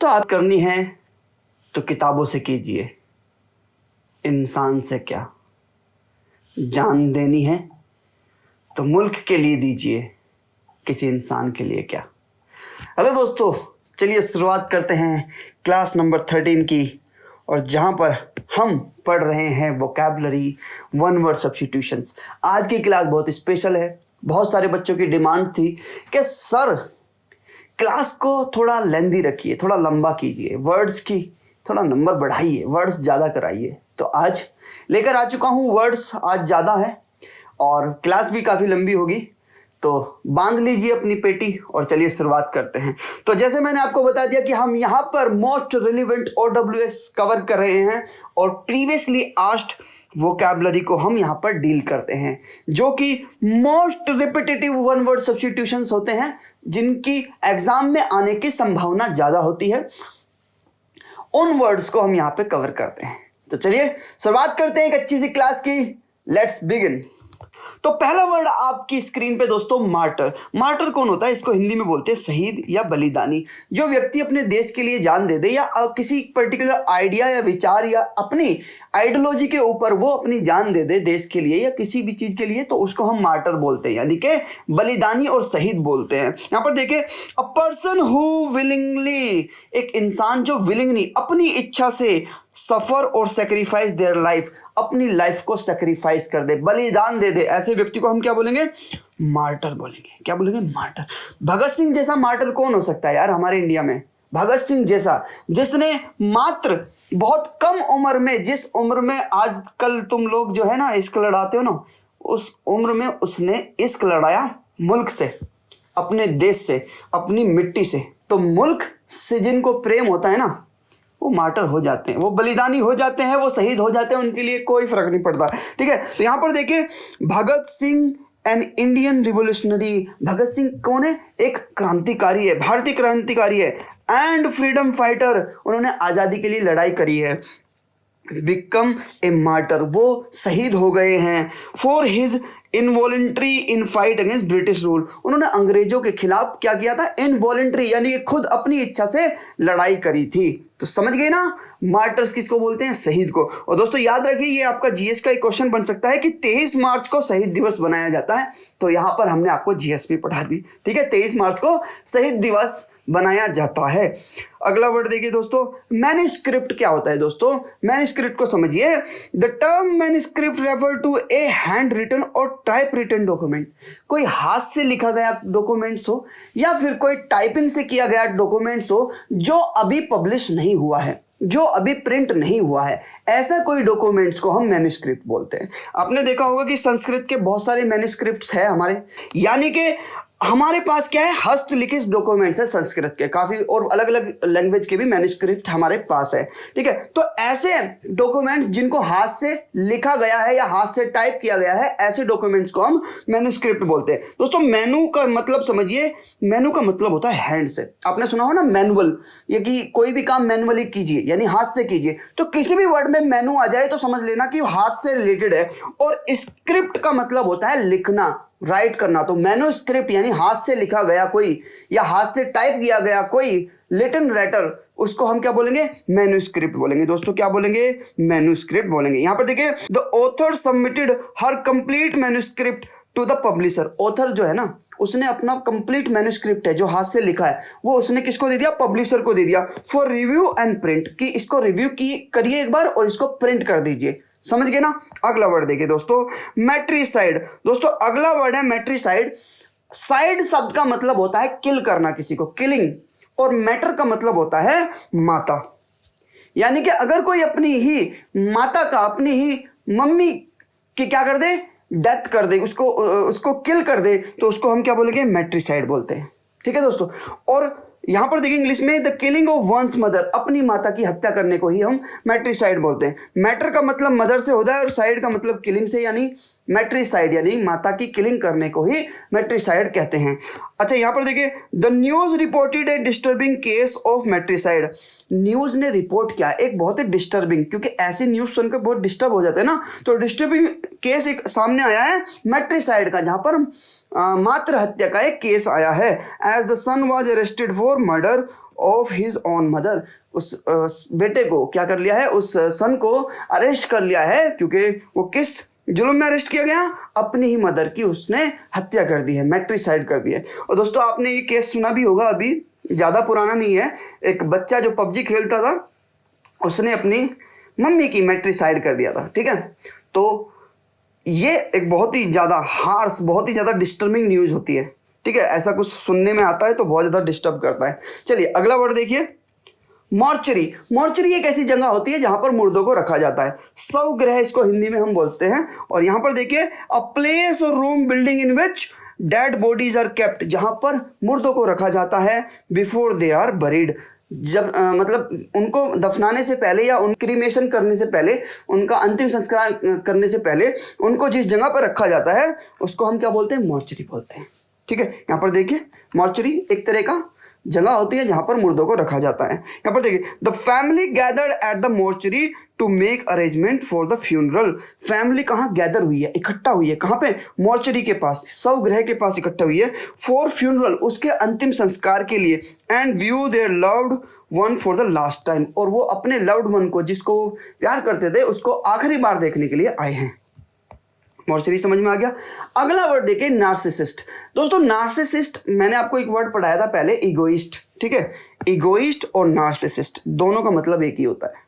दोस्तों आप करनी है तो किताबों से कीजिए, इंसान से क्या। जान देनी है तो मुल्क के लिए दीजिए, किसी इंसान के लिए क्या। हेलो दोस्तों, चलिए शुरुआत करते हैं क्लास नंबर 13 की, और जहाँ पर हम पढ़ रहे हैं वोकैबुलरी वन वर्ड सब्स्टिट्यूशंस। आज की क्लास बहुत स्पेशल है। बहुत सारे बच्चों की डिमांड थी कि सर क्लास को थोड़ा लेंदी रखिए, थोड़ा लंबा कीजिए, वर्ड्स की थोड़ा नंबर बढ़ाइए, वर्ड्स ज़्यादा कराइए। तो आज लेकर आ चुका हूँ, वर्ड्स आज ज़्यादा है और क्लास भी काफ़ी लंबी होगी, तो बांध लीजिए अपनी पेटी और चलिए शुरुआत करते हैं। तो जैसे मैंने आपको बता दिया कि हम यहाँ पर मोस्ट रिलेवेंट OWS कवर कर रहे हैं और प्रीवियसली आस्क्ड वोकैबुलरी को हम यहाँ पर डील करते हैं, जो कि most repetitive one word substitutions होते हैं, जिनकी एग्जाम में आने की संभावना ज़्यादा होती है। उन वर्ड्स को हम यहाँ पे कवर करते हैं। तो चलिए शुरुआत करते हैं एक अच्छी सी क्लास की। Let's begin. तो पहला वर्ड आपकी स्क्रीन पे दोस्तों, मार्टर। मार्टर कौन होता है? इसको हिंदी में बोलते हैं शहीद या बलिदानी। जो व्यक्ति अपने देश के लिए जान दे दे, या किसी पर्टिकुलर आइडिया या विचार या अपनी आइडियोलॉजी के ऊपर वो अपनी जान दे दे देश के लिए या किसी भी चीज के लिए, तो उसको हम मार्टर बोलते हैं, यानी कि बलिदानी और शहीद बोलते हैं। यहाँ पर देखिए, अ पर्सन हु विलिंगली, एक इंसान जो विलिंगली अपनी इच्छा से सफर और सेक्रीफाइस देयर लाइफ, अपनी लाइफ को सेक्रीफाइस कर दे, बलिदान दे दे, ऐसे व्यक्ति को हम क्या बोलेंगे? मार्टर बोलेंगे। क्या बोलेंगे? मार्टर। भगत सिंह जैसा मार्टर कौन हो सकता है यार हमारे इंडिया में? भगत सिंह जैसा, जिसने मात्र बहुत कम उम्र में, जिस उम्र में आजकल तुम लोग जो है ना इश्क लड़ाते हो ना, उस उम्र में उसने इश्क लड़ाया मुल्क से, अपने देश से, अपनी मिट्टी से। तो मुल्क से जिनको प्रेम होता है ना, वो मार्टर हो जाते हैं, वो बलिदानी हो जाते हैं, वो शहीद हो जाते हैं, उनके लिए कोई फर्क नहीं पड़ता। ठीक है, तो यहाँ पर देखिए, Bhagat Singh an Indian revolutionary. Bhagat Singh कौन है? एक क्रांतिकारी है, भारतीय क्रांतिकारी है, एंड फ्रीडम फाइटर, उन्होंने आज़ादी के लिए लड़ाई करी है। बिकम ए मार्टर, वो शहीद हो गए हैं। For his involuntary in fight against British rule, उन्होंने अंग्रेजों के खिलाफ क्या किया था? इनवॉलेंट्री, यानी कि खुद अपनी इच्छा से लड़ाई करी थी। तो समझ गए ना, मार्टर्स किसको बोलते हैं? शहीद को। और दोस्तों याद रखिए, ये आपका जीएस का एक क्वेश्चन बन सकता है कि 23 मार्च को शहीद दिवस बनाया जाता है। तो यहां पर हमने आपको जीएस भी पढ़ा दी। ठीक है, 23 मार्च को शहीद दिवस बनाया जाता है। अगला वर्ड देखिए दोस्तों, मैन्युस्क्रिप्ट। क्या होता है दोस्तों? मैन्युस्क्रिप्ट को समझिए। The term manuscript refer to a handwritten or typewritten document. कोई हाथ से लिखा गया डॉक्यूमेंट्स हो या फिर कोई टाइपिंग से किया गया डॉक्यूमेंट्स हो, जो अभी पब्लिश नहीं हुआ है, जो अभी प्रिंट नहीं हुआ है, ऐसा कोई डॉक्यूमेंट्स को हम मैन्युस्क्रिप्ट बोलते हैं। आपने देखा होगा कि संस्कृत के बहुत सारे मैन्युस्क्रिप्ट्स हैं हमारे, यानी कि हमारे पास क्या है? हस्तलिखित डॉक्यूमेंट्स है संस्कृत के, काफी और अलग अलग लैंग्वेज के भी मैन्युस्क्रिप्ट हमारे पास है। ठीक है, तो ऐसे डॉक्यूमेंट्स जिनको हाथ से लिखा गया है या हाथ से टाइप किया गया है, ऐसे डॉक्यूमेंट्स को हम मैन्युस्क्रिप्ट बोलते हैं। दोस्तों मेनू का मतलब समझिए। मेनू का मतलब होता है हैंड से। आपने सुना हो ना मैनुअल, ये कि कोई भी काम मैनुअली कीजिए, यानी हाथ से कीजिए। तो किसी भी वर्ड में मेनू आ जाए तो समझ लेना कि हाथ से रिलेटेड है। और स्क्रिप्ट का मतलब होता है लिखना, राइट करना। तो मैन्युस्क्रिप्ट यानी हाथ से लिखा गया कोई या हाथ से टाइप किया गया कोई लिटन लेटर, उसको हम क्या बोलेंगे? मैन्युस्क्रिप्ट बोलेंगे। दोस्तों क्या बोलेंगे? मैन्युस्क्रिप्ट बोलेंगे। यहां पर देखिए, the author submitted her complete manuscript to the publisher. Author जो है ना, उसने अपना कंप्लीट मैन्युस्क्रिप्ट है जो हाथ से लिखा है, वो उसने किसको दे दिया? पब्लिशर को दे दिया। फॉर रिव्यू एंड प्रिंट, कि इसको रिव्यू की करिए एक बार और इसको प्रिंट कर दीजिए। समझ गए ना? अगला वर्ड देखिए दोस्तों, मैट्रिसाइड। दोस्तों अगला वर्ड है मैट्रिसाइड। साइड शब्द का मतलब होता है किल करना, किसी को, किलिंग। और मैटर का मतलब होता है माता, यानी कि अगर कोई अपनी ही माता का, अपनी ही मम्मी की क्या कर दे? डेथ कर दे, उसको किल कर दे, तो उसको हम क्या बोलेंगे? मैट्रिसाइड बोलते हैं। ठीक है दोस्तों, और यहां पर देखिए इंग्लिश में, the killing of one's mother, अपनी माता की हत्या करने को ही हम मैट्रिसाइड बोलते हैं। मैटर का मतलब मदर से होता है और साइड का मतलब किलिंग से, यानी मैट्रिसाइड यानी माता की किलिंग करने को ही मैट्रिसाइड कहते हैं। अच्छा यहाँ पर देखिए, the news reported a disturbing case of matricide. News ने रिपोर्ट किया एक बहुत ही डिस्टर्बिंग, क्योंकि ऐसी न्यूज सुनकर बहुत डिस्टर्ब हो जाते हैं ना, तो डिस्टर्बिंग केस एक सामने आया है मैट्रिसाइड का, जहाँ पर मातृ हत्या का एक केस आया है। As the son was arrested for murder of his own mother. उस बेटे को क्या कर लिया है, उस सन को अरेस्ट कर लिया है, क्योंकि वो किस जुल्म में अरेस्ट किया गया, अपनी ही मदर की उसने हत्या कर दी है, मैट्रिसाइड कर दी है। और दोस्तों आपने ये केस सुना भी होगा, अभी ज़्यादा पुराना नहीं है। एक बच्चा जो पबजी खेलता था उसने अपनी मम्मी की मैट्रिसाइड कर दिया था, ठीक है। तो ये एक बहुत ही ज़्यादा हार्श, बहुत ही ज़्यादा डिस्टर्बिंग न्यूज़ होती है, ठीक है। ऐसा कुछ सुनने में आता है तो बहुत ज़्यादा डिस्टर्ब करता है। चलिए अगला वर्ड देखिए, मॉर्चरी। मॉर्चरी एक ऐसी जगह होती है जहां पर मुर्दों को रखा जाता है, शवगृह इसको हिंदी में हम बोलते हैं। और यहां पर देखिए, a place or room building in which dead bodies are kept, जहां पर मुर्दों को रखा जाता है बिफोर दे आर बरीड, जब मतलब उनको दफनाने से पहले या उन क्रीमेशन करने से पहले, उनका अंतिम संस्कार करने से पहले उनको जिस जगह पर रखा जाता है उसको हम क्या बोलते हैं, मॉर्चरी बोलते हैं, ठीक है। यहाँ पर देखिए, मॉर्चरी एक तरह का जगह होती है जहां पर मुर्दों को रखा जाता है। यहाँ पर देखिए, the family gathered at the mortuary to make arrangement for the funeral. Family कहाँ गैदर हुई है, इकट्ठा हुई है, कहाँ पे, मॉर्चरी के पास, शवगृह के पास इकट्ठा हुई है, फॉर फ्यूनरल उसके अंतिम संस्कार के लिए, and view their loved one for the last time, और वो अपने लव्ड वन को, जिसको प्यार करते थे, उसको आखिरी बार देखने के लिए आए हैं। मॉर्चरी समझ में आ गया। अगला वर्ड देखिए, नार्सिसिस्ट। दोस्तों नार्सिसिस्ट मैंने आपको एक वर्ड पढ़ाया था पहले, इगोइस्ट, ठीक है। इगोइस्ट और नार्सिसिस्ट दोनों का मतलब एक ही होता है।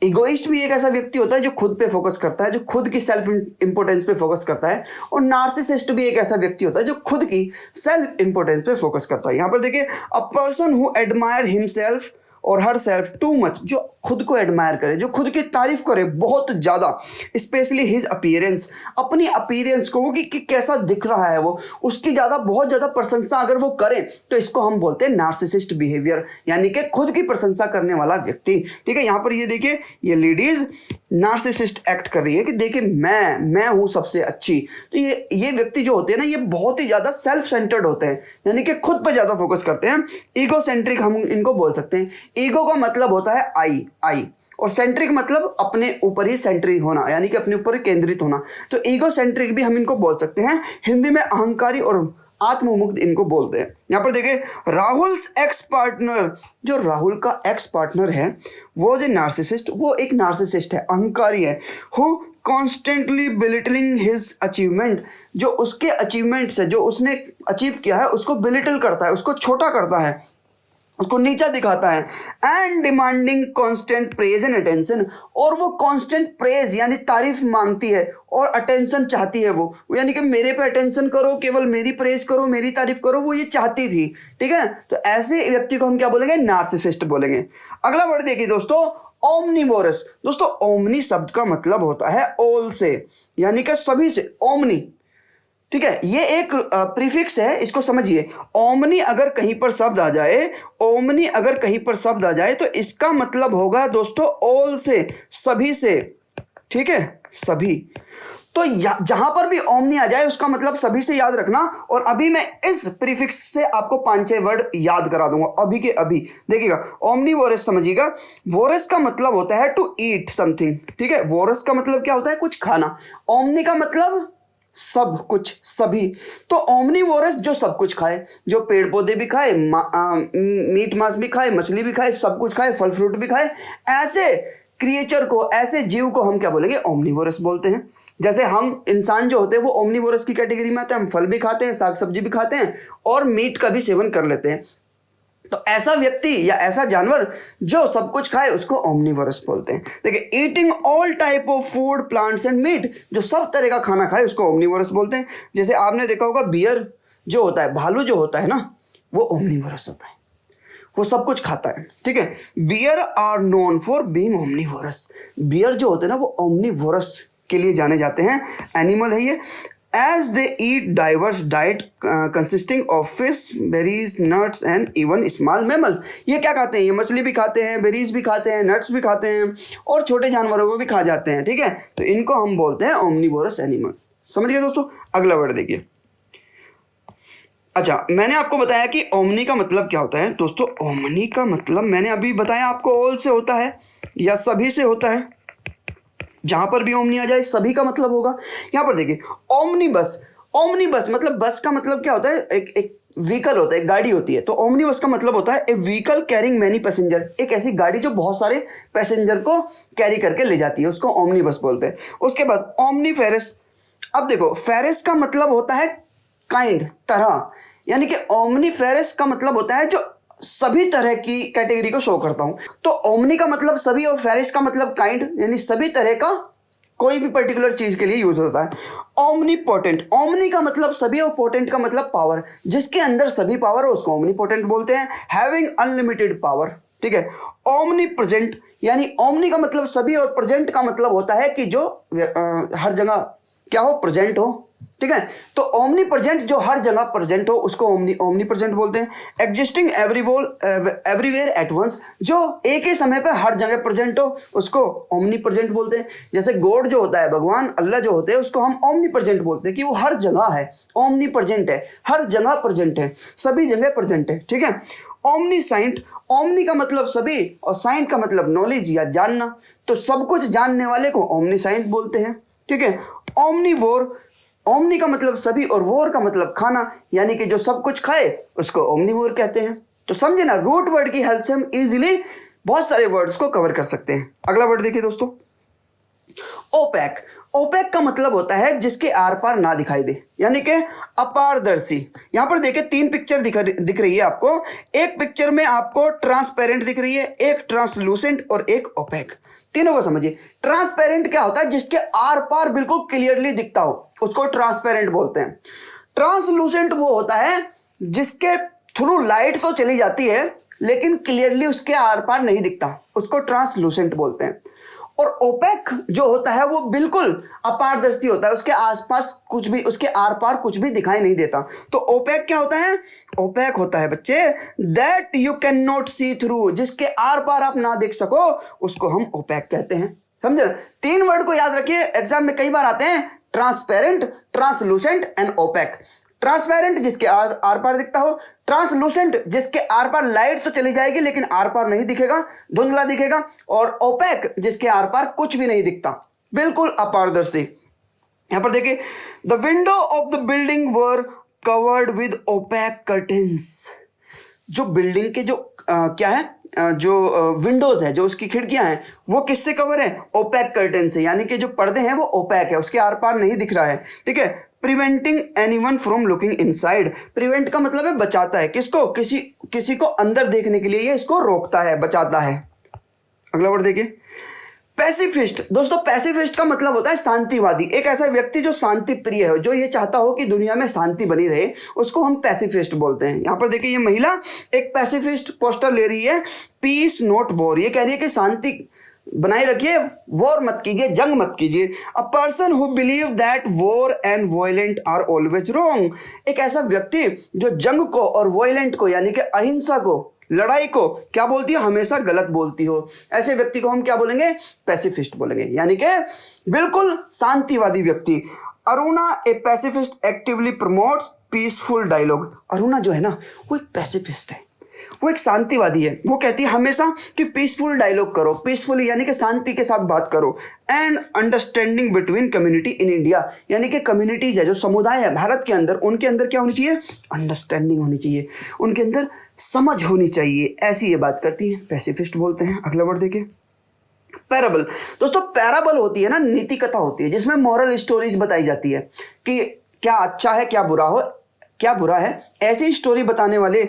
इगोइस्ट भी एक ऐसा व्यक्ति होता है जो खुद पे फोकस करता है, जो खुद की सेल्फ इंपोर्टेंस पे फोकस करता है, और नार्सिसिस्ट भी एक ऐसा व्यक्ति होता है जो खुद की सेल्फ इंपोर्टेंस पे फोकस करता है। यहाँ पर देखिए, अ पर्सन हु एडमायर हिमसेल्फ और हर सेल्फ टू मच, जो खुद को एडमायर करे, जो खुद की तारीफ करे बहुत ज़्यादा, स्पेशली हिज अपीयरेंस, अपनी अपीयरेंस को कि कैसा दिख रहा है वो, उसकी ज़्यादा, बहुत ज़्यादा प्रशंसा अगर वो करे तो इसको हम बोलते हैं नार्सिसिस्ट बिहेवियर, यानी कि खुद की प्रशंसा करने वाला व्यक्ति, ठीक है। यहाँ पर ये देखिए, ये लेडीज नार्सिसिस्ट एक्ट कर रही है कि देखिए मैं हूँ सबसे अच्छी। तो ये व्यक्ति जो होते हैं ना, ये बहुत ही ज़्यादा सेल्फ सेंटर्ड होते हैं, यानी कि खुद पर ज़्यादा फोकस करते हैं। ईगो सेंट्रिक हम इनको बोल सकते हैं। ईगो का मतलब होता है आई, और सेंट्रिक मतलब अपने ऊपर ही सेंट्रिक होना, यानी कि अपने ऊपर ही केंद्रित होना। तो ईगो सेंट्रिक भी हम इनको बोल सकते हैं। हिंदी में अहंकारी और आत्ममुक्त इनको बोलते हैं। यहाँ पर देखिए, राहुल्स एक्स पार्टनर, जो राहुल का एक्स पार्टनर है वो जो नार्सिसिस्ट, वो एक नार्सिसिस्ट है, अहंकारी है। Who constantly belittling his achievement, जो उसके अचीवमेंट्स है, जो उसने अचीव किया है, उसको बिलिटल करता है, उसको छोटा करता है, उसको नीचा दिखाता है। And demanding constant praise and attention, और वो कांस्टेंट प्रेज यानी तारीफ मांगती है और अटेंशन चाहती है वो, यानी कि मेरे पे अटेंशन करो, केवल मेरी प्रेज करो, मेरी तारीफ करो, वो ये चाहती थी, ठीक है। तो ऐसे व्यक्ति को हम क्या बोलेंगे, नार्सिसिस्ट बोलेंगे। अगला वर्ड देखिए दोस्तों, ओमनीवोरस। दोस्तों ओमनी शब्द का मतलब होता है ऑल से, यानी कि सभी से, ओमनी, ठीक है। ये एक प्रीफिक्स है, इसको समझिए। ओमनी अगर कहीं पर शब्द आ जाए, ओमनी अगर कहीं पर शब्द आ जाए तो इसका मतलब होगा दोस्तों ऑल से, सभी से, ठीक है, सभी। तो जहां पर भी ओमनी आ जाए उसका मतलब सभी से याद रखना। और अभी मैं इस प्रीफिक्स से आपको 5-6 वर्ड याद करा दूंगा अभी के अभी। देखिएगा, ओमनीवोरस समझिएगा। वोरस का मतलब होता है टू ईट समथिंग, ठीक है। वोरस का मतलब क्या होता है, कुछ खाना। ओमनी का मतलब सब कुछ, सभी। तो ओमनीवोरस जो सब कुछ खाए, जो पेड़ पौधे भी खाए, मीट मांस भी खाए, मछली भी खाए, सब कुछ खाए, फल फ्रूट भी खाए, ऐसे क्रिएचर को, ऐसे जीव को हम क्या बोलेंगे, ओमनीवोरस बोलते हैं। जैसे हम इंसान जो होते हैं वो ओमनीवोरस की कैटेगरी में आते हैं, हम फल भी खाते हैं, साग सब्जी भी खाते हैं और मीट का भी सेवन कर लेते हैं। तो ऐसा व्यक्ति या ऐसा जानवर जो सब कुछ खाए उसको ओमनीवोरस बोलते हैं। देखिए, eating all type of food, plants and meat, जो सब तरह का खाना खाए उसको ओमनीवोरस बोलते हैं। जैसे आपने देखा होगा, बियर जो होता है, भालू जो होता है ना, वो ओमनीवोरस होता है, वो सब कुछ खाता है, ठीक है। Bear are known for being omnivorous. Bear जो होते हैं ना, वो ओमनीवोरस के लिए जाने जाते हैं। एनिमल है ये। As they eat diverse diet consisting of fish, berries, nuts and even small mammals. ये क्या खाते हैं, ये मछली भी खाते हैं, बेरीज भी खाते हैं, नट्स भी खाते हैं और छोटे जानवरों को भी खा जाते हैं, ठीक है। तो इनको हम बोलते हैं ओमनीवोरस एनिमल। समझ गए दोस्तों? अगला वर्ड देखिए। अच्छा, मैंने आपको बताया कि ओमनी का मतलब क्या होता है दोस्तों। ओमनी का मतलब मैंने अभी बताया आपको, ऑल से होता है या सभी से होता है। जहां पर भी ओमनी आ जाए सभी का मतलब होगा। यहां पर देखिए ओमनी बस। ओमनी बस मतलब बस का मतलब क्या होता है, एक व्हीकल होता है, एक गाड़ी होती है। तो ओमनी बस का मतलब होता है ए व्हीकल कैरिंग मैनी पैसेंजर, एक ऐसी गाड़ी जो बहुत सारे पैसेंजर को कैरी करके ले जाती है, उसको ओमनी बस बोलते हैं। उसके बाद ओमनी फेरिस। अब देखो फेरिस का मतलब होता है काइंड, तरह, यानी कि ओमनी फेरिस का मतलब होता है जो सभी तरह की कैटेगरी को शो करता हूं। तो ओमनी का मतलब सभी और फेरिस का मतलब काइंड, यानी सभी तरह का कोई भी पर्टिकुलर चीज के लिए यूज होता है। ओमनीपोटेंट, ओमनी का मतलब सभी और पोटेंट का मतलब पावर, जिसके अंदर सभी पावर है उसको ओमनीपोटेंट बोलते हैं। हैविंग अनलिमिटेड पावर, ठीक है। ओमनी प्रेजेंट, यानी ओमनी का मतलब सभी और प्रेजेंट का मतलब होता है कि जो हर जगह क्या हो, प्रेजेंट हो, ठीक है। तो ओमनी प्रेजेंट जो हर जगह प्रेजेंट हो उसको ओमनी प्रेजेंट बोलते हैं। एग्जिस्टिंग एवरीवेयर एट वंस, जो एक ही समय पे हर जगह प्रेजेंट हो उसको ओमनी प्रेजेंट बोलते हैं। जैसे गॉड जो होता है, भगवान अल्लाह जो होते हैं, उसको हम ओमनी प्रेजेंट बोलते हैं कि वो हर जगह है, ओमनी प्रेजेंट है, हर जगह प्रेजेंट है, सभी जगह प्रेजेंट है, ठीक है। ओमनी साइंट, ओमनी का मतलब सभी और साइंट का मतलब नॉलेज या जानना, तो सब कुछ जानने वाले को ओमनी साइंट बोलते हैं, ठीक है। ओमनीवोर, ओमनी का मतलब सभी और वोर का मतलब खाना, यानी कि जो सब कुछ खाए उसको ओमनीवोर कहते हैं। तो समझे ना, रूट वर्ड की हेल्प से हम इजीली बहुत सारे वर्ड्स को कवर कर सकते हैं। अगला वर्ड देखिए दोस्तों, ओपेक। ओपेक का मतलब होता है जिसके आर पार ना दिखाई दे, यानी कि अपारदर्शी। यहां पर देखिए 3 पिक्चर दिख रही है आपको। एक पिक्चर में आपको ट्रांसपेरेंट दिख रही है, एक ट्रांसलूसेंट और एक ओपेक। तीनों को समझिए। ट्रांसपेरेंट क्या होता है, जिसके आर पार बिल्कुल क्लियरली दिखता हो उसको ट्रांसपेरेंट बोलते हैं। ट्रांसलूसेंट वो होता है जिसके थ्रू लाइट तो चली जाती है लेकिन क्लियरली उसके आर पार नहीं दिखता, उसको ट्रांसलूसेंट बोलते हैं। और ओपेक जो होता है वो बिल्कुल अपारदर्शी होता है, उसके आसपास कुछ भी, उसके आर पार कुछ भी दिखाई नहीं देता। तो ओपेक क्या होता है? ओपेक होता है बच्चे that you can not see through, जिसके आर पार आप ना देख सको उसको हम ओपेक कहते हैं। समझे? 3 वर्ड को याद रखिए, एग्जाम में कई बार आते हैं, transparent, translucent and opaque. Transparent जिसके आर पार दिखता हो, ट्रांसलूसेंट जिसके आर पार लाइट तो चली जाएगी लेकिन आर पार नहीं दिखेगा, धुंधला दिखेगा, और ओपेक जिसके आर पार कुछ भी नहीं दिखता, बिल्कुल अपारदर्शी। यहां पर देखिए, the window of the building were covered with opaque curtains. जो बिल्डिंग के जो क्या है, जो विंडोज है, जो उसकी खिड़कियां हैं, वो किससे कवर है? ओपेक कर्टेन से, यानी कि जो पर्दे हैं वो ओपेक है, उसके आर पार नहीं दिख रहा है, ठीक है। Preventing anyone from looking inside, prevent का मतलब है बचाता है, किसको? किसी को अंदर देखने के लिए ये इसको रोकता है, बचाता है। अगला वर्ड देखिए, पैसिफिस्ट। दोस्तों पैसिफिस्ट का मतलब होता है शांतिवादी, एक ऐसा व्यक्ति जो शांति प्रिय है, जो ये चाहता हो कि दुनिया में शांति बनी रहे, उसको हम पैसिफिस्ट बोलते हैं। यहां पर देखिए ये महिला एक पैसिफिस्ट पोस्टर ले रही है, पीस नॉट वॉर, ये कह रही है कि शांति बनाए रखिए, वॉर मत कीजिए, जंग मत कीजिए। A person who believe that war and violent are always wrong, एक ऐसा व्यक्ति जो जंग को और वायलेंट को, यानी कि अहिंसा को, लड़ाई को क्या बोलती है? हमेशा गलत बोलती हो, ऐसे व्यक्ति को हम क्या बोलेंगे? पैसिफिस्ट बोलेंगे, यानी कि बिल्कुल शांतिवादी व्यक्ति। Aruna a pacifist actively promotes peaceful dialogue. Aruna जो है ना वो एक पैसिफिस्ट है, वो एक शांतिवादी है, वो कहती है हमेशा कि पीसफुल डायलॉग करो, पीसफुली यानी कि शांति के साथ बात करो। And understanding between community in India, यानी कि कम्युनिटीज है, जो समुदाय है भारत के अंदर, उनके अंदर क्या होनी चाहिए? अंडरस्टैंडिंग होनी चाहिए, उनके अंदर समझ होनी चाहिए, ऐसी ये बात करती है, पैसिफिस्ट बोलते हैं। अगला वर्ड देखिए, पैराबल। दोस्तों पैराबल होती है ना, नीति कथा होती है, जिसमें मॉरल स्टोरीज बताई जाती है कि क्या अच्छा है, क्या बुरा हो, क्या बुरा है, ऐसी स्टोरी बताने वाले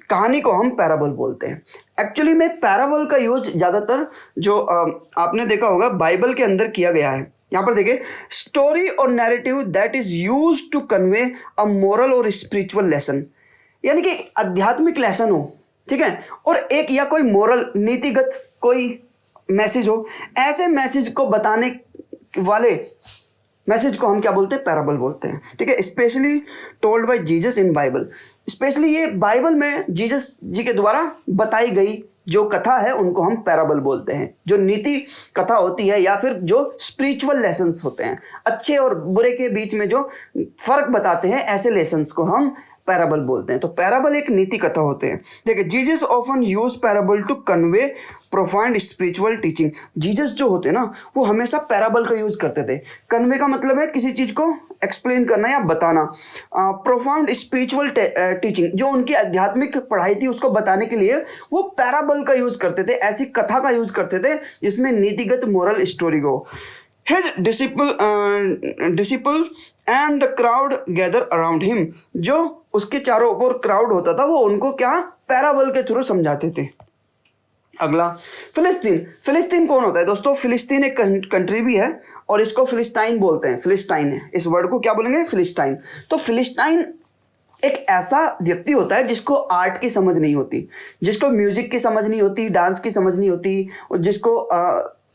कहानी को हम पैराबल बोलते हैं। एक्चुअली में पैराबल का यूज ज्यादातर जो आपने देखा होगा बाइबल के अंदर किया गया है। यहां पर देखिए, story or narrative that is used to convey a moral or spiritual lesson, यानी कि आध्यात्मिक लेसन हो, ठीक है, और एक या कोई मोरल नीतिगत कोई मैसेज हो, ऐसे मैसेज को बताने वाले मैसेज को हम क्या बोलते हैं? पैराबल बोलते हैं, ठीक है। Specially told by Jesus in Bible, specially ये बाइबल में जीसस जी के द्वारा बताई गई जो कथा है उनको हम पैराबल बोलते हैं। जो नीति कथा होती है या फिर जो स्पिरिचुअल लेसन्स होते हैं, अच्छे और बुरे के बीच में जो फर्क बताते हैं, ऐसे लेसन्स को हम पैराबल बोलते हैं। तो पैराबल एक नीति कथा होते हैं। देखिए, Jesus often use parable to convey profound spiritual teaching. Jesus जो होते हैं ना, वो हमेशा पैराबल का यूज करते थे। कन्वे का मतलब है किसी चीज को एक्सप्लेन करना या बताना। प्रोफाउंड स्पिरिचुअल टीचिंग, जो उनकी आध्यात्मिक पढ़ाई थी उसको बताने के लिए वो पैराबल का यूज करते थे, ऐसी कथा का यूज करते थे जिसमें नीतिगत मोरल स्टोरी को। His disciples and the crowd gather around him, जो उसके चारों ओर क्राउड होता था वो उनको क्या पैराबल के थ्रू समझाते थे। अगला, फिलिस्तीन। फिलिस्तीन कौन होता है दोस्तों? फिलिस्तीन एक कंट्री भी है और इसको फिलिस्टाइन बोलते हैं। फिलिस्टाइन है, इस वर्ड को क्या बोलेंगे? फिलिस्टाइन। तो फिलिस्टाइन एक ऐसा व्यक्ति होता है जिसको आर्ट की समझ नहीं होती, जिसको म्यूजिक की समझ नहीं होती, डांस की समझ नहीं होती, और जिसको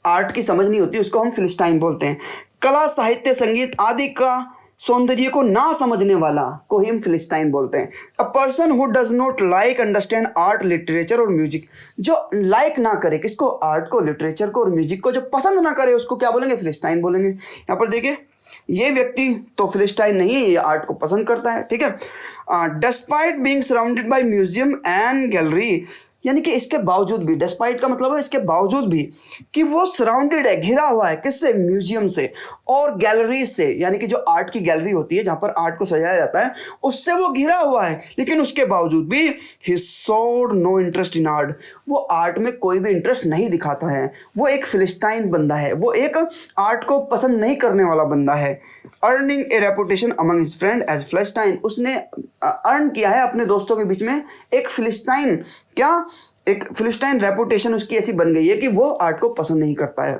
आर्ट की समझ नहीं होती, उसको हम फिलिस्टाइन बोलते हैं। कला, साहित्य, संगीत आदि का सौंदर्य को ना समझने वाला को ही हम फिलिस्टाइन बोलते हैं। अ person who does not like understand art, literature और म्यूजिक, जो लाइक ना करे किसको? आर्ट को, लिटरेचर को और म्यूजिक को, जो पसंद ना करे उसको क्या बोलेंगे? फिलिस्टाइन बोलेंगे। यहाँ पर देखिए, ये व्यक्ति तो फिलिस्टाइन नहीं है, ये आर्ट को पसंद करता है, ठीक है। Despite being surrounded by museum and gallery, यानी कि इसके बावजूद भी, डिस्पाइट का मतलब है इसके बावजूद भी, कि वो सराउंडेड है, घिरा हुआ है किससे? म्यूजियम से और गैलरी से, यानी कि जो आर्ट की गैलरी होती है जहां पर आर्ट को सजाया जाता है, उससे वो घिरा हुआ है, लेकिन उसके बावजूद भी he showed no interest in art, वो आर्ट में कोई भी इंटरेस्ट नहीं दिखाता है। वो एक फिलिस्टाइन बंदा है, वो एक आर्ट को पसंद नहीं करने वाला बंदा है। Earning a reputation among his friend as philistine, उसने अर्न किया है अपने दोस्तों के बीच में एक फिलिस्टाइन, क्या एक फिलिस्टाइन रेपुटेशन उसकी ऐसी बन गई है कि वो आर्ट को पसंद नहीं करता है।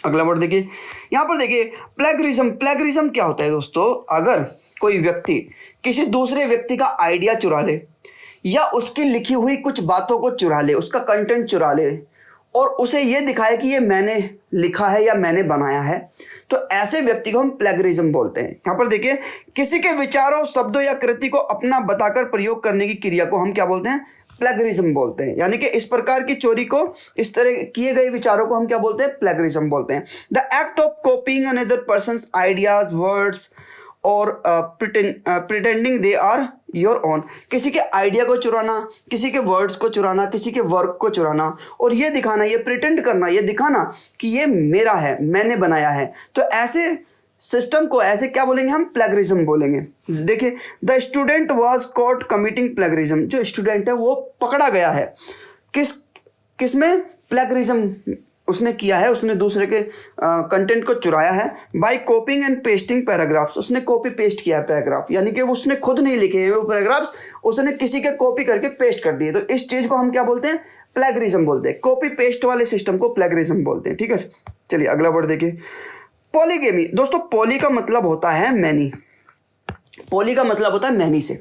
अगला वर्ड देखिए, यहाँ पर देखिए प्लेगरिज्म। प्लेगरिज्म क्या होता है दोस्तों? अगर कोई व्यक्ति किसी दूसरे व्यक्ति का आइडिया चुरा ले या उसकी लिखी हुई कुछ बातों को चुरा ले, उसका कंटेंट चुरा ले और उसे ये दिखाए कि ये मैंने लिखा है या मैंने बनाया है, तो ऐसे व्यक्ति को हम प्लेगरिज्म बोलते हैं। यहाँ पर देखिए, किसी के विचारों, शब्दों या कृति को अपना बताकर प्रयोग करने की क्रिया को हम क्या बोलते हैं? प्लेगरिज्म बोलते हैं। यानी कि इस प्रकार की चोरी को, इस तरह किए गए विचारों को हम क्या बोलते हैं? प्लेगरिज्म बोलते हैं। The act of copying another person's ideas, words और pretending they are your own, किसी के आइडिया को चुराना, किसी के वर्ड्स को चुराना, किसी के वर्क को चुराना और ये दिखाना, ये प्रिटेंड करना, ये दिखाना कि ये मेरा है, मैंने बनाया है, तो ऐसे सिस्टम को ऐसे क्या बोलेंगे? हम प्लेगरिज्म बोलेंगे। देखिए, the student was cot committing plagiarism, जो स्टूडेंट है वो पकड़ा गया है किस में? प्लेगरिज्म उसने किया है, उसने दूसरे के कंटेंट को चुराया है। By copying and pasting paragraphs, उसने कॉपी पेस्ट किया है पैराग्राफ, यानी कि उसने खुद नहीं लिखे हैं वो पैराग्राफ्स, उसने किसी के कॉपी करके पेस्ट कर दिए, तो इस चीज को हम क्या बोलते हैं? प्लेगरिज्म बोलते हैं। कॉपी पेस्ट वाले सिस्टम को प्लेगरिज्म बोलते हैं, ठीक है। चलिए अगला वर्ड देखिए, पॉलीगेमी। दोस्तों, पॉली का मतलब होता है मैनी, पॉली का मतलब होता है मैनी से,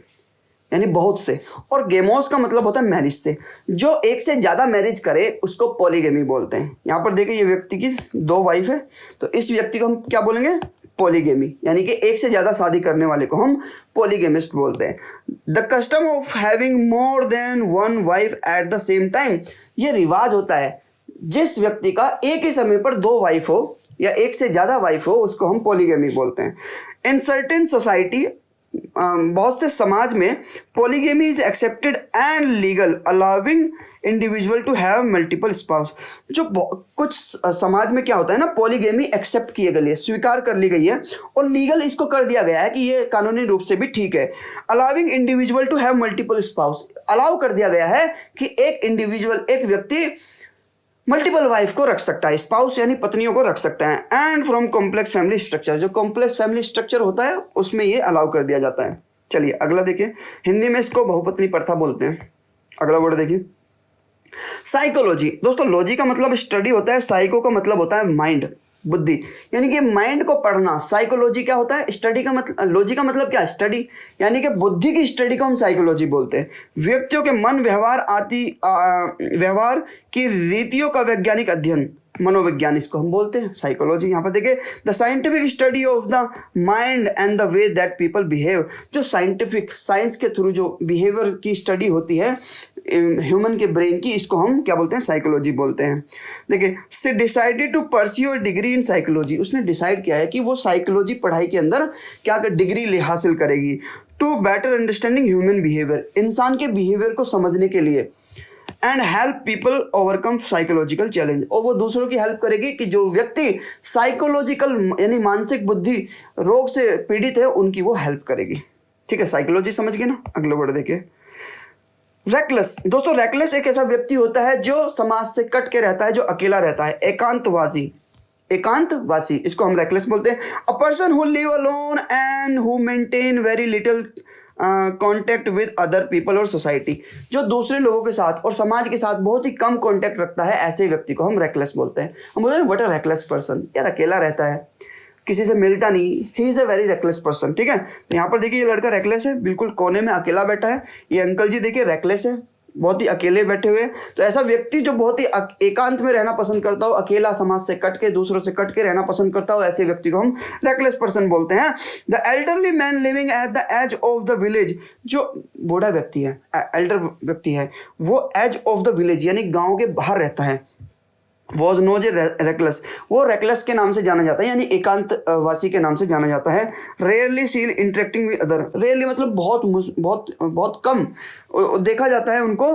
यानी बहुत से, और गेमोस का मतलब होता है मैरिज से। जो एक से ज्यादा मैरिज करे उसको पॉलीगेमी बोलते हैं। यहाँ पर देखिए, ये व्यक्ति की 2 वाइफ है, तो इस व्यक्ति को हम क्या बोलेंगे? पॉलीगेमी, यानी कि एक से ज्यादा शादी करने वाले को हम पॉलीगेमिस्ट बोलते हैं। The custom of having more than 1 wife at the same time, ये रिवाज होता है जिस व्यक्ति का एक ही समय पर 2 वाइफ हो या एक से ज्यादा वाइफ हो, उसको हम पॉलीगेमी बोलते हैं। इन सर्टेन सोसाइटी, बहुत से समाज में polygamy is accepted and legal, allowing individual to have multiple spouse. जो कुछ समाज में क्या होता है ना, पॉलीगेमी एक्सेप्ट की गई है, स्वीकार कर ली गई है और लीगल इसको कर दिया गया है कि ये कानूनी रूप से भी ठीक है। Allowing individual to have multiple spouse, allow कर दिया गया है कि एक इंडिविजुअल, एक व्यक्ति मल्टीपल वाइफ को रख सकता है, स्पाउस यानी पत्नियों को रख सकता है। And from complex family structure, जो कॉम्प्लेक्स फैमिली स्ट्रक्चर होता है उसमें ये अलाउ कर दिया जाता है। चलिए अगला देखिए, हिंदी में इसको बहुपत्नी प्रथा बोलते हैं। अगला वर्ड देखिए, साइकोलॉजी। दोस्तों, लॉजी का मतलब स्टडी होता है, साइको का मतलब होता है माइंड, बुद्धि, यानी कि माइंड को पढ़ना। साइकोलॉजी क्या होता है? स्टडी का मतलब, लॉजी का मतलब क्या? स्टडी, यानी कि बुद्धि की स्टडी को हम साइकोलॉजी बोलते हैं। व्यक्तियों के मन, व्यवहार की रीतियों का वैज्ञानिक अध्ययन, मनोविज्ञान इसको हम बोलते हैं, साइकोलॉजी। यहाँ पर देखिए, the scientific study of the mind and the way that people behave, जो साइंटिफिक, साइंस के थ्रू जो बिहेवियर की स्टडी होती है, ह्यूमन के ब्रेन की, इसको हम क्या बोलते हैं, साइकोलॉजी बोलते हैं। देखिए, she decided to pursue a degree in psychology, उसने डिसाइड किया है कि वो साइकोलॉजी पढ़ाई के अंदर क्या कर डिग्री हासिल करेगी। To better understanding human behaviour, इंसान के बिहेवियर को समझने के लिए, and help people overcome psychological challenge, और वो दूसरों की हेल्प करेगी कि जो व्यक्ति साइकोलॉजिकल यानी मानसिक बुद्धि रोग से पीड़ित है उनकी वो हेल्प करेगी। ठीक है, साइकोलॉजी समझ गए ना। अगला वर्ड देखिए, रेकलेस। दोस्तों, रेकलेस एक ऐसा व्यक्ति होता है जो समाज से कट के रहता है, जो अकेला रहता है, एकांतवासी, एकांतवासी, इसको हम रेकलेस बोलते हैं। अ person who live alone and who maintain very little contact with other people और सोसाइटी, जो दूसरे लोगों के साथ और समाज के साथ बहुत ही कम कॉन्टैक्ट रखता है, ऐसे व्यक्ति को हम रेकलेस बोलते हैं। हम बोलते हैं व्हाट अ रेकलेस पर्सन, यार अकेला रहता है, किसी से मिलता नहीं, he is a very reckless person. ठीक है, तो यहाँ पर देखिए ये लड़का रेकलेस है, बिल्कुल कोने में अकेला बैठा है। ये अंकल जी देखिए रेकलेस है, बहुत ही अकेले बैठे हुए हैं। तो ऐसा व्यक्ति जो बहुत ही एकांत में रहना पसंद करता हो, अकेला, समाज से कट के, दूसरों से कट के रहना पसंद करता हो, ऐसे व्यक्ति को हम रेकलेस पर्सन बोलते हैं। The elderly man living at the edge of the village, जो बूढ़ा व्यक्ति है, एल्डर व्यक्ति है, वो एज ऑफ द विलेज यानी गाँव के बाहर रहता है, वॉज नोज ए रेकलेस, वो रेकलेस के नाम से जाना जाता है, यानी एकांत वासी के नाम से जाना जाता है। Rarely scene interacting with other, rarely मतलब बहुत कम देखा जाता है उनको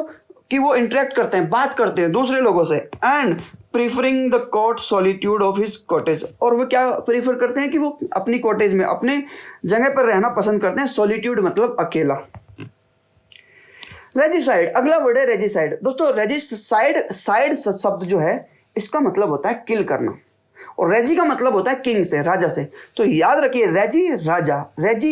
कि वो इंटरेक्ट करते हैं, बात करते हैं दूसरे लोगों से। And preferring the quiet solitude of his cottage, और वो क्या प्रीफर करते हैं कि वो अपनी कॉटेज में, अपने जगह पर रहना पसंद करते हैं। सॉलिट्यूड मतलब अकेला। रेजिसाइड, अगला वर्ड है रेजिसाइड। दोस्तों, रेजिसाइड शब्द जो है इसका मतलब होता है किल करना, और रेजी का मतलब होता है किंग से, राजा से। तो याद रखिए, रेजी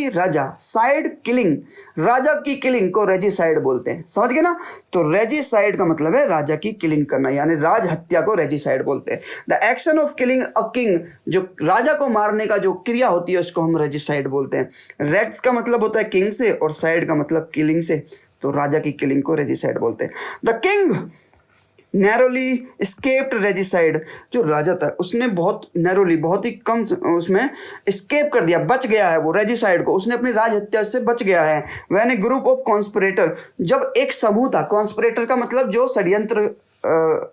राजा, साइड किलिंग, राजा की किलिंग को रेजिसाइड बोलते हैं, समझ गए ना। तो रेजिसाइड का मतलब है राजा की किलिंग करना, यानी राज हत्या को रेजिसाइड बोलते हैं। The action of killing a king, जो राजा को मारने का जो क्रिया होती है उसको हम रेजिसाइड बोलते हैं। रेज का मतलब होता है किंग से और साइड का मतलब किलिंग से, तो राजा की किलिंग को रेजिसाइड बोलते हैं। The king narrowly escaped regicide, जो राजा था उसने बहुत नैरोली, बहुत ही कम उसमें स्केप कर दिया, बच गया है वो रेजिसाइड को, उसने अपनी राज हत्या से बच गया है। When A group of conspirator, जब एक समूह था, कॉन्स्पिरेटर का मतलब जो षड्यंत्र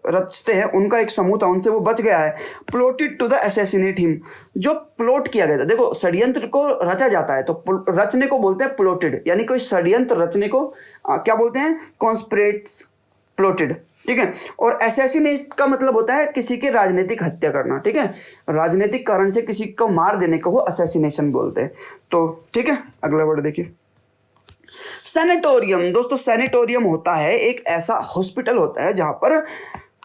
रचते हैं उनका एक समूह था, उनसे वो बच गया है। Plotted to the assassinate him, जो प्लॉट किया गया था। देखो, षड्यंत्र को रचा जाता है तो रचने को बोलते हैं प्लॉटेड, यानी कोई षड्यंत्र रचने को क्या बोलते हैं, कॉन्स्पिरेट्स, प्लॉटेड। ठीक है, और असैसिनेट का मतलब होता है किसी के राजनीतिक हत्या करना। ठीक है, राजनीतिक कारण से किसी को मार देने को वो असैसिनेशन बोलते हैं। तो ठीक है, अगला वर्ड देखिए, सैनिटोरियम। दोस्तों, सैनिटोरियम होता है एक ऐसा हॉस्पिटल होता है जहां पर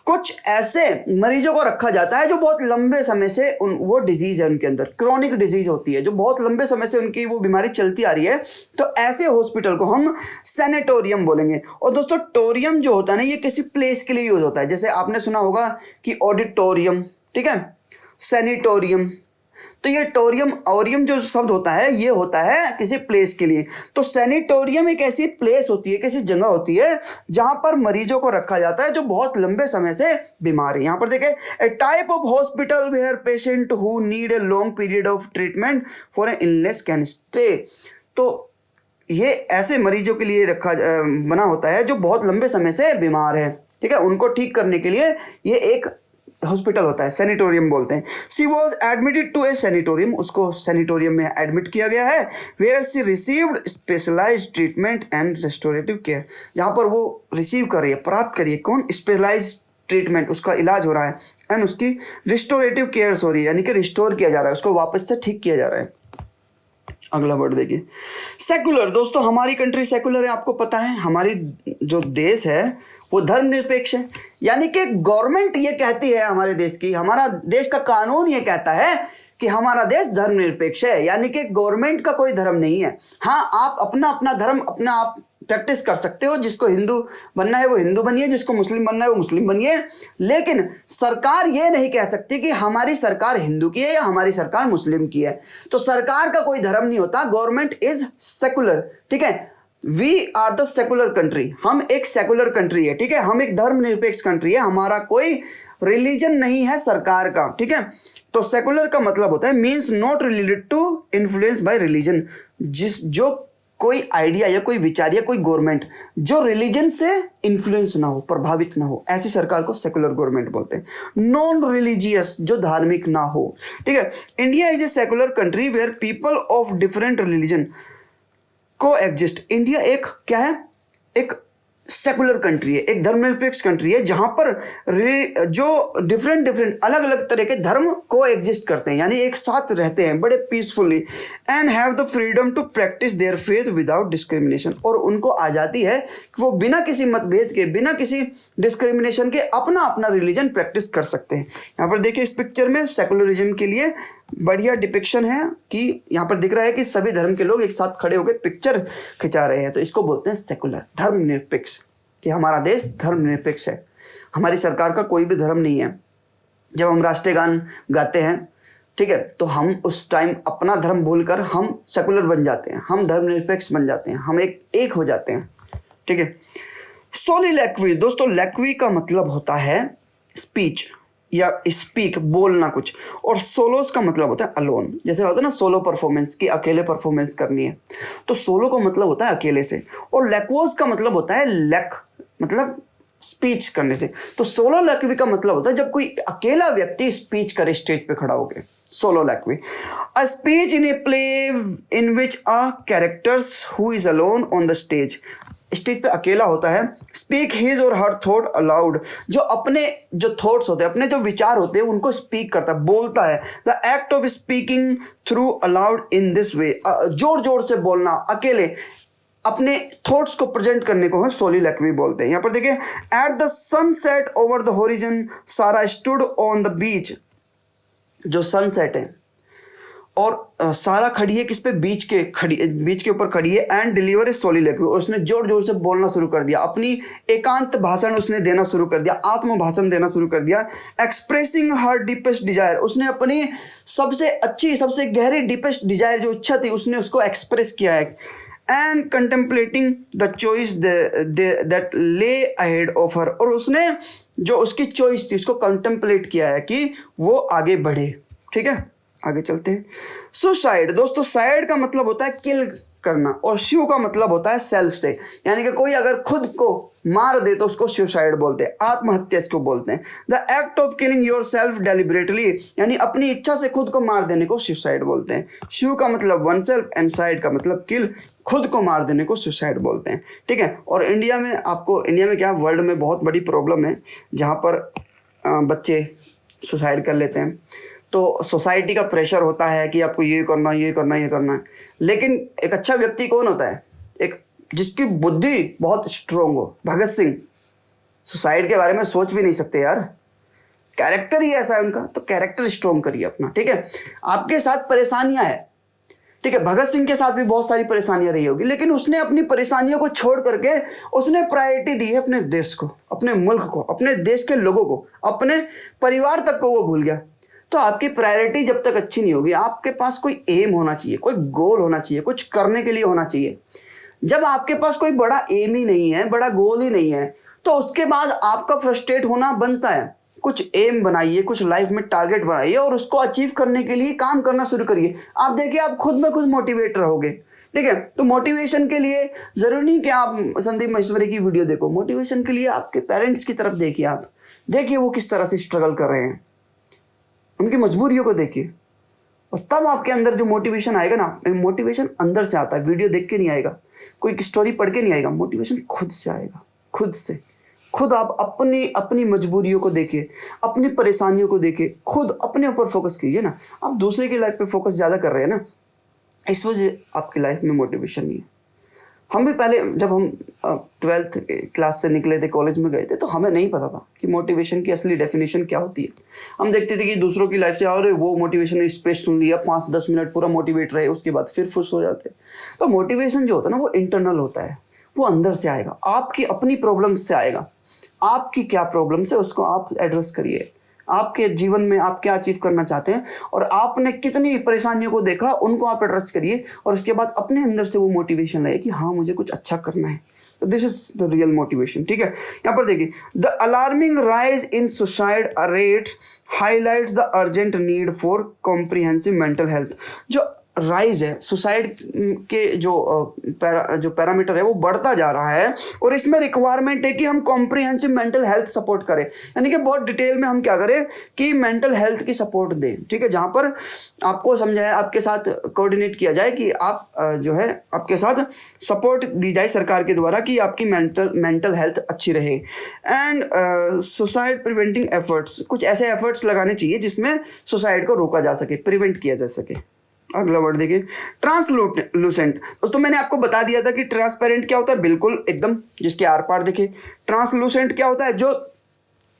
कुछ ऐसे मरीजों को रखा जाता है जो बहुत लंबे समय से वो डिजीज है उनके अंदर, क्रोनिक डिजीज होती है, जो बहुत लंबे समय से उनकी वो बीमारी चलती आ रही है, तो ऐसे हॉस्पिटल को हम सैनिटोरियम बोलेंगे। और दोस्तों, टोरियम जो होता है ना, ये किसी प्लेस के लिए यूज होता है, जैसे आपने सुना होगा कि ऑडिटोरियम, ठीक है, सैनिटोरियम। तो ये टोरियम ओरियम जो शब्द होता है ये होता है किसी प्लेस के लिए। तो सैनिटोरियम एक ऐसी प्लेस होती है, किसी जगह होती है जहां पर मरीजों को रखा जाता है जो बहुत लंबे समय से बीमार है। यहां पर देखिए, a type of hospital where patient who need a long period of treatment for an illness can stay. तो ये ऐसे मरीजों के लिए बना होता है जो बहुत लंबे समय से बीमार है। ठीक है, उनको ठीक करने के लिए ये एक हॉस्पिटल होता है, सैनिटोरियम बोलते हैं। She was admitted to a sanatorium, उसको सैनिटोरियम में एडमिट किया गया है। Where she received specialised treatment and restorative care, जहाँ पर वो रिसीव कर रही है, प्राप्त करिए, कौन, स्पेशलाइज्ड ट्रीटमेंट, उसका इलाज हो रहा है, एंड उसकी रिस्टोरेटिव केयर हो रही है, यानी कि रिस्टोर किया जा रहा है, उसको वापस से ठीक किया जा रहा है। अगला वर्ड देखिए, सेकुलर। दोस्तों, हमारी कंट्री सेकुलर है, आपको पता है, हमारी जो देश है वो धर्मनिरपेक्ष है, यानी कि गवर्नमेंट ये कहती है हमारे देश की, हमारा देश का कानून ये कहता है कि हमारा देश धर्मनिरपेक्ष है, यानी कि गवर्नमेंट का कोई धर्म नहीं है। हाँ, आप अपना अपना धर्म अपना आप प्रैक्टिस कर सकते हो, जिसको हिंदू बनना है वो हिंदू बनिए, जिसको मुस्लिम बनना है वो मुस्लिम बनिए, लेकिन सरकार ये नहीं कह सकती कि हमारी सरकार हिंदू की है या हमारी सरकार मुस्लिम की है। तो सरकार का कोई धर्म नहीं होता, गवर्नमेंट इज सेकुलर। ठीक है, we are the secular country, हम एक सेकुलर कंट्री है। ठीक है, हम एक धर्मनिरपेक्ष कंट्री है, हमारा कोई रिलीजन नहीं है सरकार का। ठीक है, तो सेकुलर का मतलब होता है means not related to influence by religion, जो कोई आइडिया या कोई विचार या कोई गवर्नमेंट जो रिलीजन से इन्फ्लुएंस ना हो, प्रभावित ना हो, ऐसी सरकार को सेकुलर गवर्नमेंट बोलते हैं। नॉन रिलीजियस, जो धार्मिक ना हो, ठीक है। India is a secular country where people of different religion coexist. India एक क्या है, एक सेकुलर कंट्री है, एक धर्मनिरपेक्ष कंट्री है, जहां पर जो डिफरेंट अलग अलग तरह के धर्म को एग्जिस्ट करते हैं, यानी एक साथ रहते हैं बड़े peacefully, and have the freedom to practise their faith without discrimination. और उनको आज़ादी है कि वो बिना किसी मतभेद के, बिना किसी डिस्क्रिमिनेशन के अपना अपना रिलीजन प्रैक्टिस कर सकते हैं। यहाँ पर देखिए इस पिक्चर में सेकुलरिज्म के लिए बढ़िया डिपिक्शन है कि यहाँ पर दिख रहा है कि सभी धर्म के लोग एक साथ खड़े होकर पिक्चर खिंचा रहे हैं, तो इसको बोलते हैं सेकुलर, धर्मनिरपेक्ष, कि हमारा देश धर्मनिरपेक्ष है, हमारी सरकार का कोई भी धर्म नहीं है। जब हम राष्ट्रीय गान गाते हैं, ठीक है, तो हम उस टाइम अपना धर्म भूलकर हम सेकुलर बन जाते हैं, हम धर्मनिरपेक्ष बन जाते हैं, हम एक हो जाते हैं, ठीक है। सोलिलैक्वी, दोस्तों लैक्वी का मतलब होता है स्पीच या स्पीक, बोलना कुछ, और सोलोस का मतलब होता है अलोन। जैसे होता है ना सोलो परफॉर्मेंस, की अकेले परफॉर्मेंस करनी है, तो सोलो का मतलब होता है अकेले से, और लैक्वोस का मतलब होता है लैक, मतलब स्पीच करने से। तो सोलो लैक्वी का मतलब होता है जब कोई अकेला व्यक्ति स्पीच करे स्टेज पे खड़ा होकर, soliloquy. A speech in a play in which a characters who is alone on the stage, stage पे अकेला होता है, स्पीक हिज और हर थॉट अलाउड, जो अपने जो थॉट्स होते हैं, अपने जो विचार होते हैं उनको स्पीक करता है, बोलता है। The act of speaking through allowed in this way, जोर जोर से बोलना, अकेले अपने थॉट्स को प्रेजेंट करने को हम सोलिलैक्वी बोलते हैं। यहाँ पर देखिए, at the sunset over the horizon सारा स्टूड ऑन द बीच, जो सनसेट है और सारा खड़ी है किस पे, बीच के ऊपर खड़ी है, एंड डिलीवर ए सोलिलैक्वी, और उसने जोर जोर से बोलना शुरू कर दिया, अपनी एकांत भाषण उसने देना शुरू कर दिया, आत्म भाषण देना शुरू कर दिया। एक्सप्रेसिंग हर डीपेस्ट डिजायर, उसने अपनी सबसे अच्छी, सबसे गहरी डीपेस्ट डिजायर जो इच्छा थी उसने उसको एक्सप्रेस किया है। And contemplating the choice that ले अहेड ऑफ हर, और उसने जो उसकी चॉइस थी उसको कंटेम्पलेट किया है कि वो आगे बढ़े, ठीक है। आगे चलते हैं। सुसाइड, दोस्तों साइड का मतलब होता है किल करना, और शिव का मतलब होता है सेल्फ से, यानी कि कोई अगर खुद को मार दे तो उसको सुसाइड बोलते हैं, आत्महत्या इसको बोलते हैं। The act of killing your self deliberately, यानी अपनी इच्छा से खुद को मार देने को सुसाइड बोलते हैं। शिव का मतलब वन सेल्फ, एंड साइड का मतलब किल, खुद को मार देने को सुसाइड बोलते हैं, ठीक है। और इंडिया में क्या, वर्ल्ड में बहुत बड़ी प्रॉब्लम है जहाँ पर बच्चे सुसाइड कर लेते हैं। तो सोसाइटी का प्रेशर होता है कि आपको ये करना है, लेकिन एक अच्छा व्यक्ति कौन होता है, एक जिसकी बुद्धि बहुत स्ट्रोंग हो। भगत सिंह सुसाइड के बारे में सोच भी नहीं सकते यार, कैरेक्टर ही ऐसा है उनका, तो कैरेक्टर स्ट्रोंग करिए अपना, ठीक है। आपके साथ परेशानियां हैं, ठीक है, भगत सिंह के साथ भी बहुत सारी परेशानियां रही होगी, लेकिन उसने अपनी परेशानियों को छोड़ करके उसने प्रायोरिटी दी है अपने देश को, अपने मुल्क को, अपने देश के लोगों को, अपने परिवार तक को वो भूल गया। तो आपकी प्रायोरिटी जब तक अच्छी नहीं होगी, आपके पास कोई एम होना चाहिए, कोई गोल होना चाहिए, कुछ करने के लिए होना चाहिए। जब आपके पास कोई बड़ा एम ही नहीं है, बड़ा गोल ही नहीं है, तो उसके बाद आपका फ्रस्ट्रेट होना बनता है। कुछ एम बनाइए, कुछ लाइफ में टारगेट बनाइए और उसको अचीव करने के लिए काम करना शुरू करिए। आप देखिए आप खुद में खुद मोटिवेट रहोगे, ठीक है। तो मोटिवेशन के लिए जरूरी नहीं कि आप संदीप महेश्वरी की वीडियो देखो, मोटिवेशन के लिए आपके पेरेंट्स की तरफ देखिए, आप देखिए वो किस तरह से स्ट्रगल कर रहे हैं, उनकी मजबूरियों को देखिए, और तब आपके अंदर जो मोटिवेशन आएगा ना, मोटिवेशन अंदर से आता है, वीडियो देख के नहीं आएगा, कोई स्टोरी पढ़ के नहीं आएगा, मोटिवेशन खुद से आएगा, खुद से। खुद आप अपनी मजबूरियों को देखिए, अपनी परेशानियों को देखिए, खुद अपने ऊपर फोकस कीजिए ना। आप दूसरे की लाइफ पे फोकस ज़्यादा कर रहे हैं ना, इस वजह आपकी लाइफ में मोटिवेशन नहीं है। हम भी पहले जब हम 12th क्लास से निकले थे, कॉलेज में गए थे, तो हमें नहीं पता था कि मोटिवेशन की असली डेफिनेशन क्या होती है। हम देखते थे कि दूसरों की लाइफ से और वो मोटिवेशन स्पेस सुन लिया, 5-10 मिनट पूरा मोटिवेट रहे, उसके बाद फिर खुश हो जाते। तो मोटिवेशन जो होता है ना, वो इंटरनल होता है, वो अंदर से आएगा, आपकी अपनी प्रॉब्लम से आएगा। आपकी क्या प्रॉब्लम्स है उसको आप एड्रेस करिए, आपके जीवन में आप क्या अचीव करना चाहते हैं और आपने कितनी परेशानियों को देखा, उनको आप एड्रेस करिए, और उसके बाद अपने अंदर से वो मोटिवेशन लाइए कि हाँ मुझे कुछ अच्छा करना है। तो this is the real motivation, ठीक है। यहाँ पर देखिए, the alarming rise in suicide rates highlights the urgent need for comprehensive mental health. जो राइज है, सुसाइड के जो पैरामीटर है वो बढ़ता जा रहा है। और इसमें रिक्वायरमेंट है कि हम कॉम्प्रिहेंसिव मेंटल हेल्थ सपोर्ट करें, यानी कि बहुत डिटेल में हम क्या करें कि मेंटल हेल्थ की सपोर्ट दें, ठीक है, जहाँ पर आपको समझाया, आपके साथ कोऑर्डिनेट किया जाए कि आप जो है आपके साथ सपोर्ट दी जाए सरकार के द्वारा कि आपकी मेंटल हेल्थ अच्छी रहे। एंड सुसाइड प्रिवेंटिंग एफर्ट्स, कुछ ऐसे एफर्ट्स लगाने चाहिए जिसमें सुसाइड को रोका जा सके, प्रिवेंट किया जा सके। अगला वर्ड देखिए, ट्रांसलूसेंट। दोस्तों मैंने आपको बता दिया था कि ट्रांसपेरेंट क्या होता है, बिल्कुल एकदम जिसके आर पार दिखे। ट्रांसलूसेंट क्या होता है, जो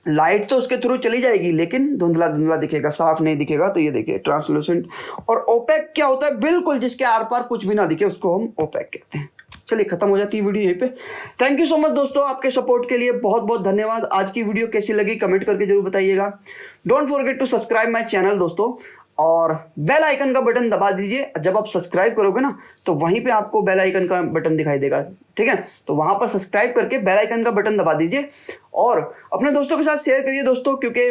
लाइट तो उसके थ्रू चली जाएगी लेकिन धुंधला धुंधला दिखेगा, साफ नहीं दिखेगा, तो ये देखिए ट्रांसलूसेंट। और ओपेक क्या होता है, बिल्कुल जिसके आर पार कुछ भी ना दिखे उसको हम ओपेक कहते हैं। चलिए खत्म हो जाती है वीडियो यहीं पे। थैंक यू सो मच दोस्तों, आपके सपोर्ट के लिए बहुत बहुत धन्यवाद। आज की वीडियो कैसी लगी कमेंट करके जरूर बताइएगा। Don't forget to subscribe my channel दोस्तों, और बेल आइकन का बटन दबा दीजिए। जब आप सब्सक्राइब करोगे ना तो वहीं पे आपको बेल आइकन का बटन दिखाई देगा, ठीक है, तो वहां पर सब्सक्राइब करके बेल आइकन का बटन दबा दीजिए और अपने दोस्तों के साथ शेयर करिए दोस्तों, क्योंकि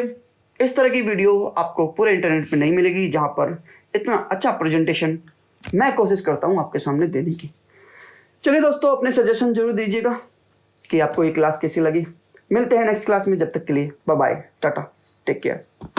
इस तरह की वीडियो आपको पूरे इंटरनेट पे नहीं मिलेगी जहां पर इतना अच्छा प्रेजेंटेशन मैं कोशिश करता हूं आपके सामने देने की। चलिए दोस्तों, अपने सजेशन जरूर दीजिएगा कि आपको ये क्लास कैसी लगी। मिलते हैं नेक्स्ट क्लास में, जब तक के लिए bye bye, tata, take care.